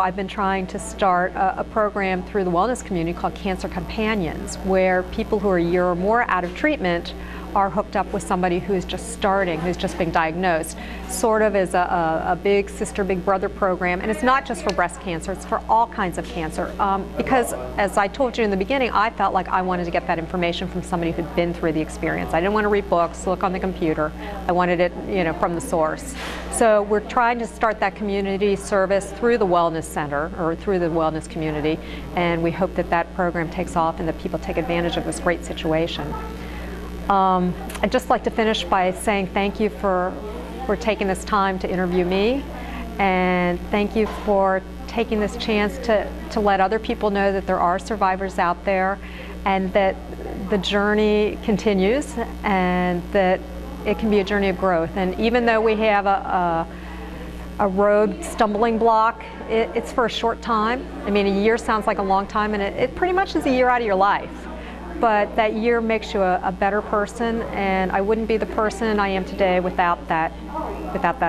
I've been trying to start a program through the wellness community called Cancer Companions, where people who are a year or more out of treatment are hooked up with somebody who's just starting, who's just being diagnosed, sort of as a big sister, big brother program. And it's not just for breast cancer, it's for all kinds of cancer. Because as I told you in the beginning, I felt like I wanted to get that information from somebody who'd been through the experience. I didn't want to read books, look on the computer. I wanted it, from the source. So we're trying to start that community service through the wellness center, or through the wellness community, and we hope that that program takes off and that people take advantage of this great situation. I'd just like to finish by saying thank you for taking this time to interview me, and thank you for taking this chance to let other people know that there are survivors out there, and that the journey continues, and that it can be a journey of growth. And even though we have a road stumbling block, it's for a short time. I mean, a year sounds like a long time, and it pretty much is a year out of your life. But that year makes you a better person, and I wouldn't be the person I am today without that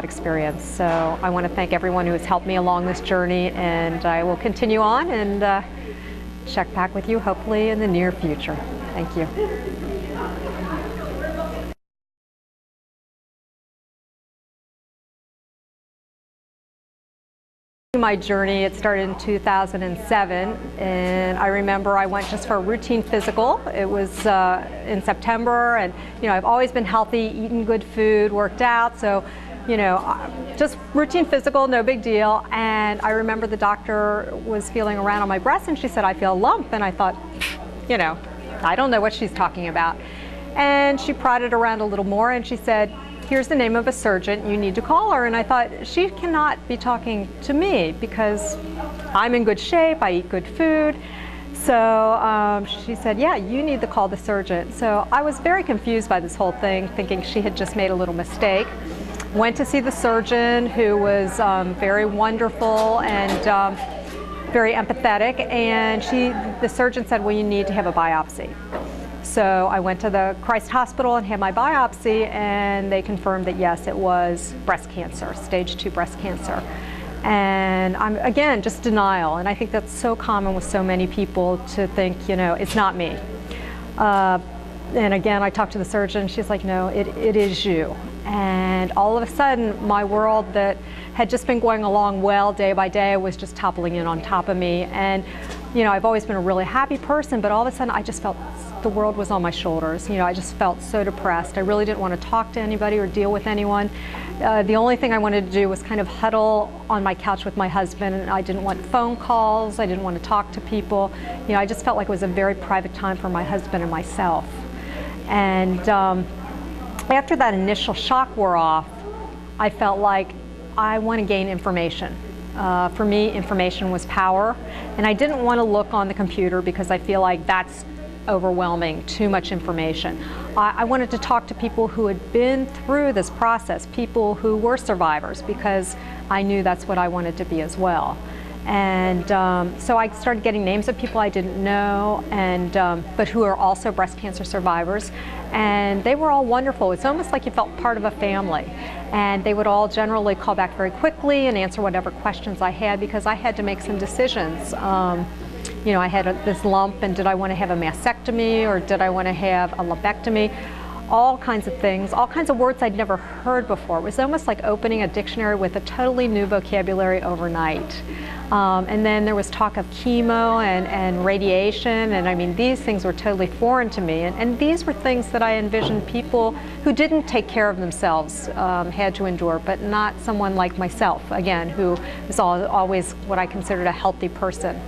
experience. So I want to thank everyone who has helped me along this journey, and I will continue on and check back with you hopefully in the near future. Thank you. My journey, it started in 2007, and I remember I went just for a routine physical. It was in September, and I've always been healthy, eating good food, worked out, so just routine physical, no big deal. And I remember the doctor was feeling around on my breast, and she said, "I feel a lump," and I thought, I don't know what she's talking about. And she prodded around a little more, and she said, "Here's the name of a surgeon, you need to call her." And I thought, she cannot be talking to me because I'm in good shape, I eat good food. So she said, "Yeah, you need to call the surgeon." So I was very confused by this whole thing, thinking she had just made a little mistake. Went to see the surgeon, who was very wonderful and very empathetic, and the surgeon said, "Well, you need to have a biopsy." So I went to the Christ Hospital and had my biopsy, and they confirmed that yes, it was breast cancer, stage 2 breast cancer. And again, just denial. And I think that's so common with so many people to think, it's not me. And again, I talked to the surgeon, she's like, "No, it is you." And all of a sudden, my world that had just been going along well day by day was just toppling in on top of me. And I've always been a really happy person, but all of a sudden I just felt the world was on my shoulders. I just felt so depressed. I really didn't want to talk to anybody or deal with anyone. The only thing I wanted to do was kind of huddle on my couch with my husband, and I didn't want phone calls, I didn't want to talk to people. I just felt like it was a very private time for my husband and myself. And after that initial shock wore off, I felt like I want to gain information. For me, information was power, and I didn't want to look on the computer because I feel like that's overwhelming, too much information. I wanted to talk to people who had been through this process, people who were survivors, because I knew that's what I wanted to be as well. And so I started getting names of people I didn't know, and but who are also breast cancer survivors, and they were all wonderful. It's almost like you felt part of a family, and they would all generally call back very quickly and answer whatever questions I had, because I had to make some decisions. I had this lump, and did I want to have a mastectomy, or did I want to have a lumpectomy? All kinds of things, all kinds of words I'd never heard before. It was almost like opening a dictionary with a totally new vocabulary overnight. And then there was talk of chemo and radiation, and I mean, these things were totally foreign to me. And these were things that I envisioned people who didn't take care of themselves had to endure, but not someone like myself, again, who was always what I considered a healthy person.